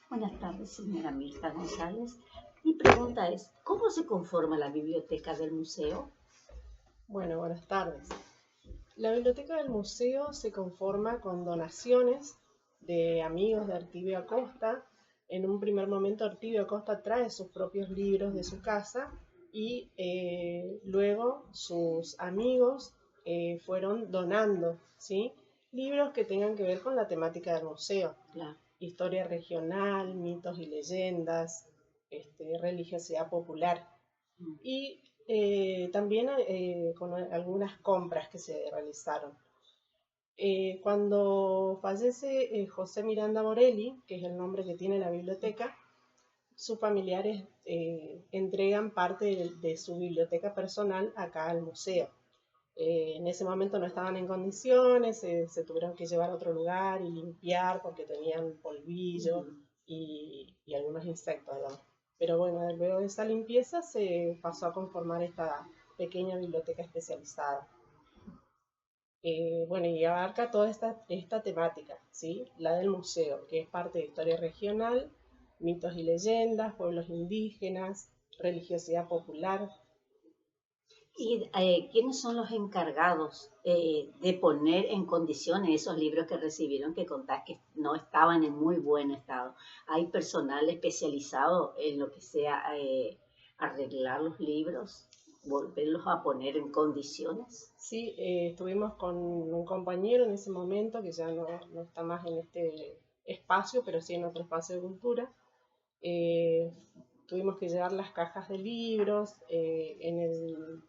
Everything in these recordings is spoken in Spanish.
Buenas tardes, señora Mirta González. Mi pregunta es, ¿cómo se conforma la biblioteca del museo? Bueno, buenas tardes. La biblioteca del museo se conforma con donaciones de amigos de Artibio Acosta. En un primer momento Artibio Acosta trae sus propios libros de su casa y luego sus amigos fueron donando, ¿sí? Libros que tengan que ver con la temática del museo. Claro. Historia regional, mitos y leyendas, religiosidad popular. Y también con algunas compras que se realizaron. Cuando fallece José Miranda Morelli, que es el nombre que tiene la biblioteca, sus familiares entregan parte de su biblioteca personal acá al museo. En ese momento no estaban en condiciones, se tuvieron que llevar a otro lugar y limpiar porque tenían polvillo y algunos insectos, digamos. Pero bueno, luego de esa limpieza se pasó a conformar esta pequeña biblioteca especializada. Bueno, y abarca toda esta temática, ¿sí? La del museo, que es parte de historia regional, mitos y leyendas, pueblos indígenas, religiosidad popular. ¿Y quiénes son los encargados de poner en condiciones esos libros que recibieron que contás que no estaban en muy buen estado? ¿Hay personal especializado en lo que sea arreglar los libros, volverlos a poner en condiciones? Sí, estuvimos con un compañero en ese momento que ya no está más en este espacio, pero sí en otro espacio de cultura. Eh, Tuvimos que llevar las cajas de libros en el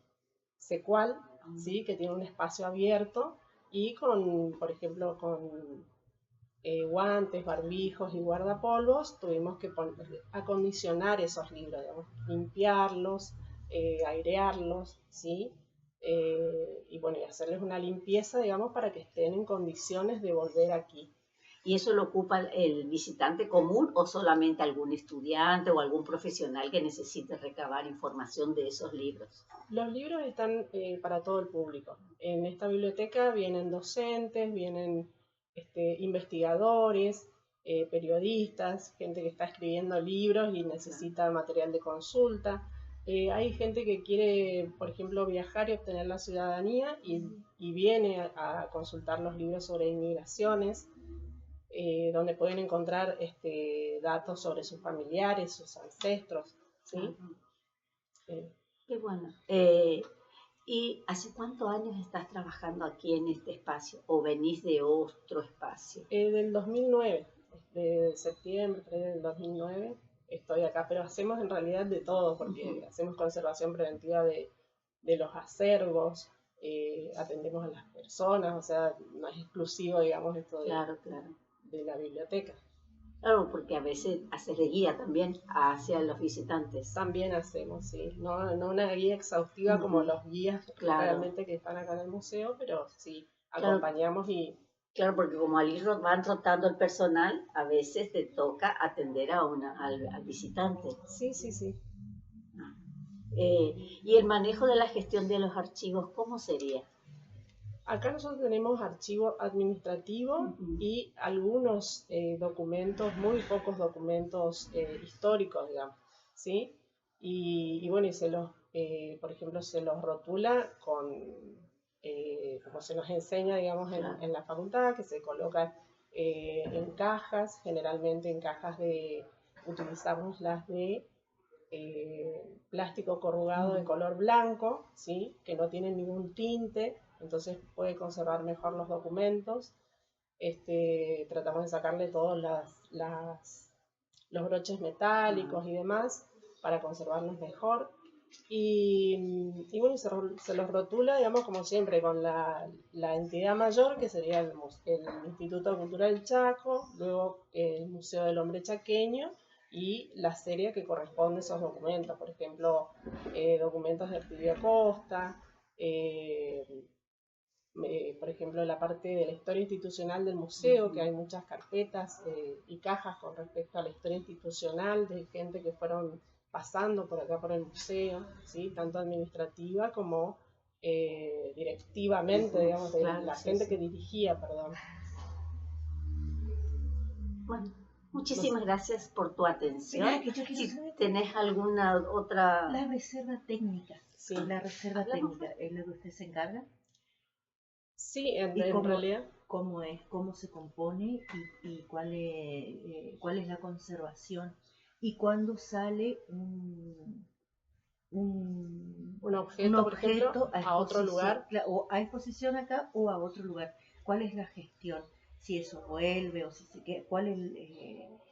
secual, ¿sí? Que tiene un espacio abierto y con, por ejemplo, con guantes, barbijos y guardapolvos, tuvimos que acondicionar esos libros, digamos, limpiarlos, airearlos, ¿sí? Y bueno, y hacerles una limpieza, digamos, para que estén en condiciones de volver aquí. ¿Y eso lo ocupa el visitante común o solamente algún estudiante o algún profesional que necesite recabar información de esos libros? Los libros están para todo el público. En esta biblioteca vienen docentes, vienen investigadores, periodistas, gente que está escribiendo libros y necesita material de consulta. Hay gente que quiere, por ejemplo, viajar y obtener la ciudadanía y viene a consultar los libros sobre inmigraciones, donde pueden encontrar datos sobre sus familiares, sus ancestros, ¿sí? Eh, Qué bueno. ¿Y hace cuántos años estás trabajando aquí en este espacio o venís de otro espacio? Del 2009, de septiembre del 2009, estoy acá, pero hacemos en realidad de todo, porque hacemos conservación preventiva de los acervos, atendemos a las personas, o sea, no es exclusivo, digamos, esto Claro, claro. de la biblioteca. Claro, porque a veces haces de guía también hacia los visitantes. También hacemos, sí, no una guía exhaustiva como Ujú. los guías Claro, realmente que están acá en el museo, pero sí, claro, acompañamos y claro, porque como van rotando el personal, a veces te toca atender al visitante. sí, sí, sí. Y el manejo de la gestión de los archivos, ¿cómo sería? Acá nosotros tenemos archivo administrativo Ujú. y algunos documentos, muy pocos documentos históricos, digamos, ¿sí? Y bueno, por ejemplo, se los rotula como se nos enseña, digamos, Claro. en la facultad, que se colocan en cajas, generalmente en cajas utilizamos las de plástico corrugado de Ujú. color blanco, ¿sí? Que no tienen ningún tinte, entonces puede conservar mejor los documentos. Tratamos de sacarle todos los broches Ah. metálicos y demás para conservarlos mejor. Y bueno, se los rotula, digamos, como siempre, con la entidad mayor, que sería el Instituto Cultural Chaco, luego el Museo del Hombre Chaqueño y la serie que corresponde a esos documentos, por ejemplo, documentos de Artibio Acosta, eh, por ejemplo, la parte de la historia institucional del museo, que hay muchas carpetas y cajas con respecto a la historia institucional de gente que fueron pasando por acá por el museo, ¿sí? Tanto administrativa como directivamente, digamos, de Claro, la sí, gente sí. que dirigía, perdón. Bueno, Muchísimas gracias por tu atención. Mira, que yo quiero Si saber tenés alguna otra... la reserva técnica. Sí. La reserva Hablamos. técnica, ¿es lo que usted se encarga? Sí, en ¿Y realidad. cómo es, cómo se compone y cuál es la conservación? ¿Y cuándo sale Un un objeto, por ejemplo, objeto a otro lugar? o a exposición acá o a otro lugar? ¿Cuál es la gestión? Si eso vuelve o si se queda, ¿cuál es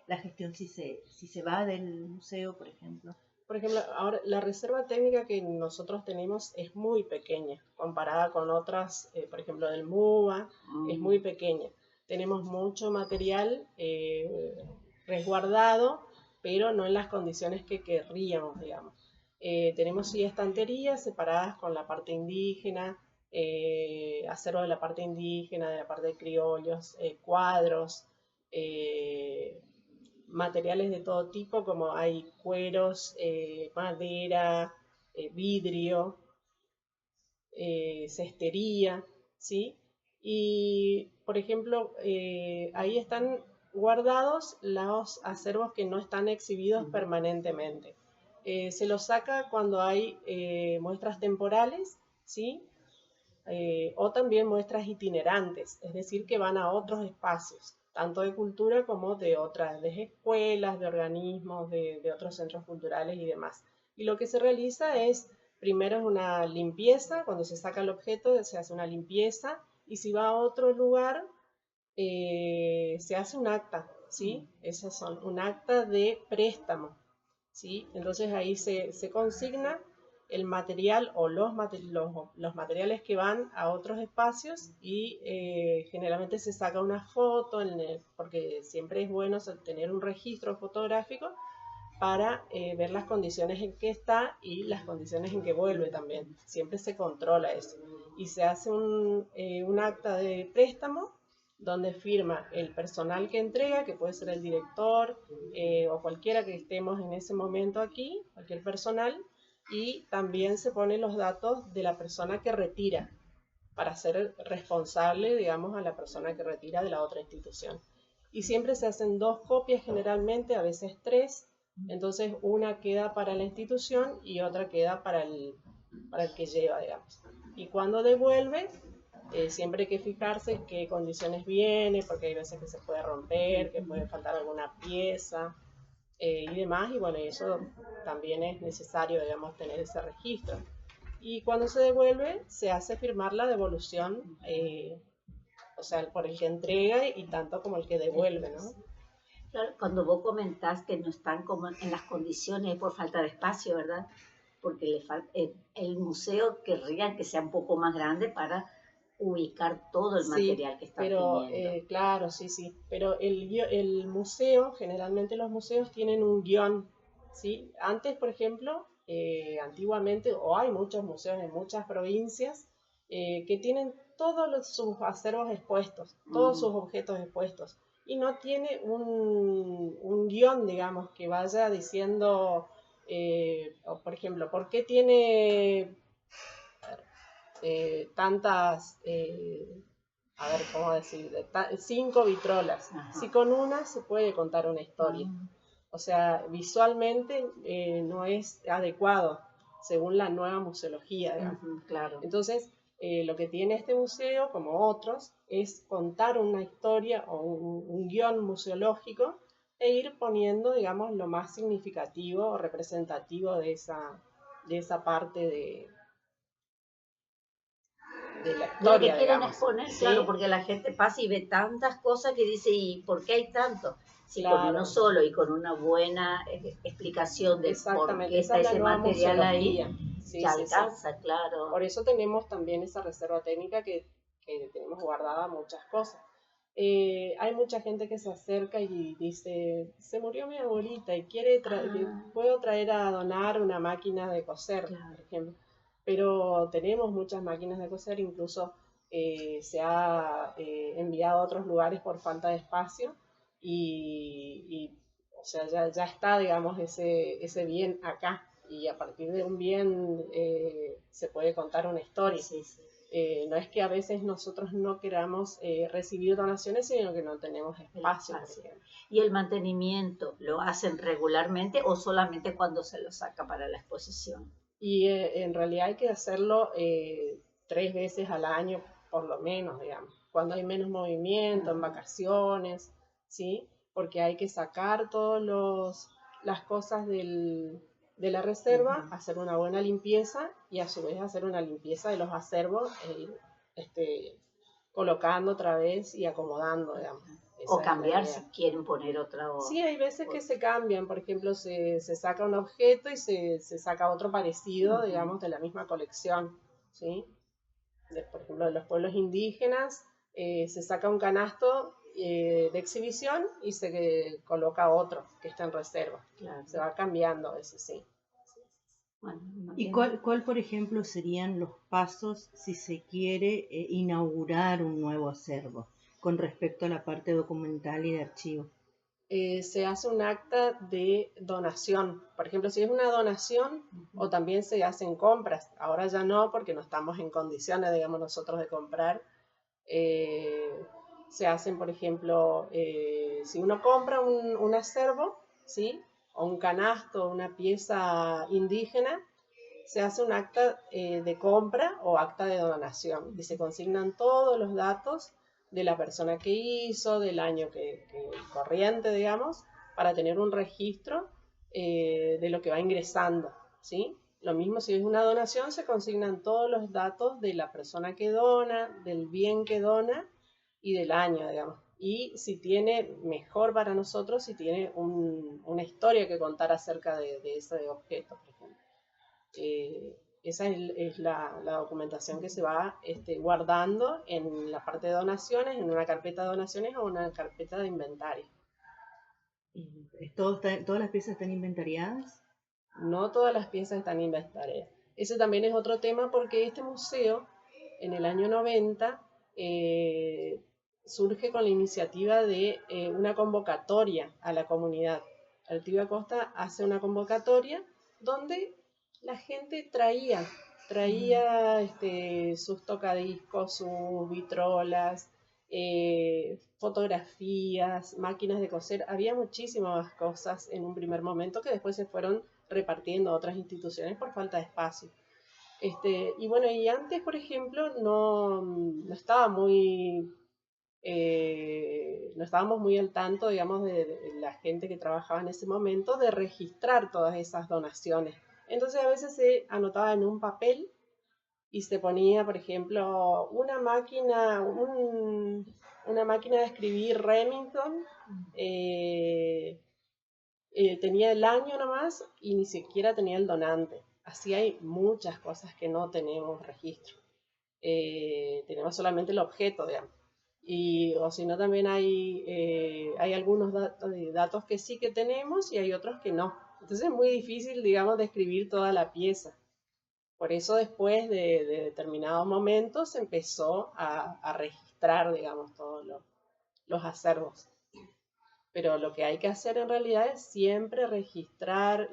la gestión si se va del museo, por ejemplo? Por ejemplo, ahora la reserva técnica que nosotros tenemos es muy pequeña comparada con otras, por ejemplo, del MUBA, es muy pequeña. Tenemos mucho material resguardado, pero no en las condiciones que querríamos, digamos. Tenemos sí estanterías separadas con la parte indígena, acervo de la parte indígena, de la parte de criollos, cuadros, materiales de todo tipo, como hay cueros, madera, vidrio, cestería, ¿sí? Y, por ejemplo, ahí están guardados los acervos que no están exhibidos permanentemente. Se los saca cuando hay muestras temporales, ¿sí? O también muestras itinerantes, es decir, que van a otros espacios, tanto de cultura como de otras, de escuelas, de organismos, de otros centros culturales y demás. Y lo que se realiza es, primero es una limpieza, cuando se saca el objeto se hace una limpieza, y si va a otro lugar, se hace un acta, ¿sí? Esas son un acta de préstamo, ¿sí? Entonces ahí se consigna el material o los materiales que van a otros espacios y generalmente se saca una foto, porque siempre es bueno tener un registro fotográfico para ver las condiciones en que está y las condiciones en que vuelve también. Siempre se controla eso. Y se hace un acta de préstamo donde firma el personal que entrega, que puede ser el director o cualquiera que estemos en ese momento aquí, cualquier personal, y también se ponen los datos de la persona que retira, para ser responsable, digamos, a la persona que retira de la otra institución. Y siempre se hacen 2 copias generalmente, a veces 3, entonces una queda para la institución y otra queda para el que lleva, digamos. Y cuando devuelve, siempre hay que fijarse en qué condiciones viene, porque hay veces que se puede romper, que puede faltar alguna pieza y demás, y bueno, eso también es necesario, digamos, tener ese registro. Y cuando se devuelve, se hace firmar la devolución, o sea, por el que entrega y tanto como el que devuelve, ¿no? Claro, cuando vos comentás que no están como en las condiciones por falta de espacio, ¿verdad? Porque el museo querría que sea un poco más grande para ubicar todo el material que están pero pidiendo. claro, sí, pero el museo, generalmente los museos tienen un guión, ¿sí? Antes, por ejemplo, antiguamente, o hay muchos museos en muchas provincias que tienen todos sus acervos expuestos, todos sus objetos expuestos, y no tiene un guión, digamos, que vaya diciendo, por ejemplo, ¿por qué tiene tantas, a ver, ¿cómo decir? 5 vitrolas? Ajá. Si con una se puede contar una historia. O sea, visualmente no es adecuado según la nueva museología, digamos. Claro. Entonces, lo que tiene este museo, como otros, es contar una historia o un guión museológico e ir poniendo, digamos, lo más significativo o representativo de esa parte de la historia, lo que quieren digamos. exponer, ¿Sí? claro, porque la gente pasa y ve tantas cosas que dice, ¿y por qué hay tanto? Si claro. con uno solo y con una buena explicación de por qué está ese material ahí, sí, ya sí, alcanza, sí. claro. Por eso tenemos también esa reserva técnica que tenemos guardada muchas cosas. Hay mucha gente que se acerca y dice, se murió mi abuelita y puedo traer a donar una máquina de coser, claro. Por ejemplo. Pero tenemos muchas máquinas de coser, incluso se ha enviado a otros lugares por falta de espacio y o sea, ya está, digamos, ese bien acá y a partir de un bien se puede contar una historia. Sí, sí. No es que a veces nosotros no queramos recibir donaciones, sino que no tenemos espacio. ¿Y el mantenimiento lo hacen regularmente o solamente cuando se lo saca para la exposición? Y en realidad hay que hacerlo 3 veces al año, por lo menos, digamos. Cuando hay menos movimiento, en vacaciones, ¿sí? Porque hay que sacar todas las cosas de la reserva, hacer una buena limpieza y a su vez hacer una limpieza de los acervos, colocando otra vez y acomodando, digamos. O cambiar si quieren poner otra. Sí, hay veces que se cambian, por ejemplo, se saca un objeto y se saca otro parecido, digamos, de la misma colección, ¿sí? Por ejemplo, de los pueblos indígenas, se saca un canasto de exhibición y se coloca otro que está en reserva. Claro. Se va cambiando eso, sí. Bueno, ¿y cuál, por ejemplo, serían los pasos si se quiere inaugurar un nuevo acervo con respecto a la parte documental y de archivo? Se hace un acta de donación. Por ejemplo, si es una donación o también se hacen compras. Ahora ya no, porque no estamos en condiciones, digamos, nosotros de comprar. Se hacen, por ejemplo, si uno compra un acervo, ¿sí? O un canasto, una pieza indígena, se hace un acta de compra o acta de donación y se consignan todos los datos de la persona que hizo, del año que corriente, digamos, para tener un registro de lo que va ingresando, ¿sí? Lo mismo si es una donación, se consignan todos los datos de la persona que dona, del bien que dona y del año, digamos. Y si tiene, mejor para nosotros, si tiene una historia que contar acerca de ese objeto, por ejemplo. Esa es la documentación que se va guardando en la parte de donaciones, en una carpeta de donaciones o una carpeta de inventario. ¿Todas las piezas están inventariadas? No todas las piezas están inventariadas. Ese también es otro tema porque este museo, en el año 90, surge con la iniciativa de una convocatoria a la comunidad. Altiva Costa hace una convocatoria donde la gente traía sus tocadiscos, sus vitrolas, fotografías, máquinas de coser. Había muchísimas cosas en un primer momento que después se fueron repartiendo a otras instituciones por falta de espacio. Y bueno, y antes, por ejemplo, no estaba muy... no estábamos muy al tanto, digamos, de la gente que trabajaba en ese momento, de registrar todas esas donaciones. Entonces a veces se anotaba en un papel y se ponía, por ejemplo, una máquina de escribir Remington, tenía el año nomás y ni siquiera tenía el donante. Así hay muchas cosas que no tenemos registro. Tenemos solamente el objeto, digamos. O si no, también hay algunos datos que sí que tenemos y hay otros que no. Entonces es muy difícil, digamos, describir toda la pieza. Por eso después de determinados momentos se empezó a registrar, digamos, todos los acervos. Pero lo que hay que hacer en realidad es siempre registrar,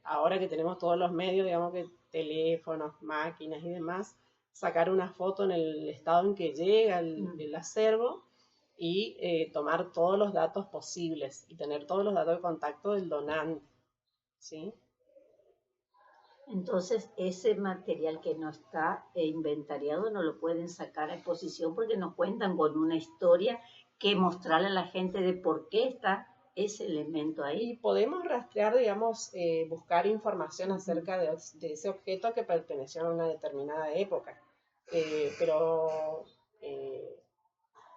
ahora que tenemos todos los medios, digamos que teléfonos, máquinas y demás, sacar una foto en el estado en que llega el acervo y tomar todos los datos posibles y tener todos los datos de contacto del donante, ¿sí? Entonces, ese material que no está inventariado no lo pueden sacar a exposición porque no cuentan con una historia que mostrarle a la gente de por qué está ese elemento ahí. Y podemos rastrear, digamos, buscar información acerca de ese objeto que perteneció a una determinada época.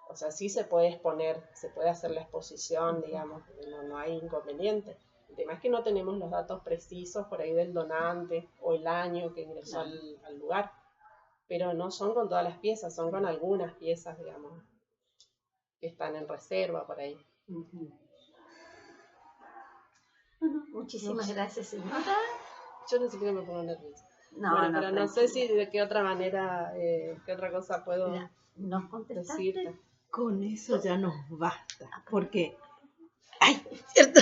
O sea, sí se puede exponer, se puede hacer la exposición, digamos, no hay inconveniente. El tema es que no tenemos los datos precisos por ahí del donante o el año que ingresó al lugar, pero no son con todas las piezas, son con algunas piezas, digamos, que están en reserva por ahí. Bueno, muchísimas gracias, señora. Yo no sé qué me pongo nerviosa. No, bueno, no, pero no sé si de qué otra manera, qué otra cosa puedo decirte. Con eso ya nos basta, porque... ¡Ay! ¿Cierto?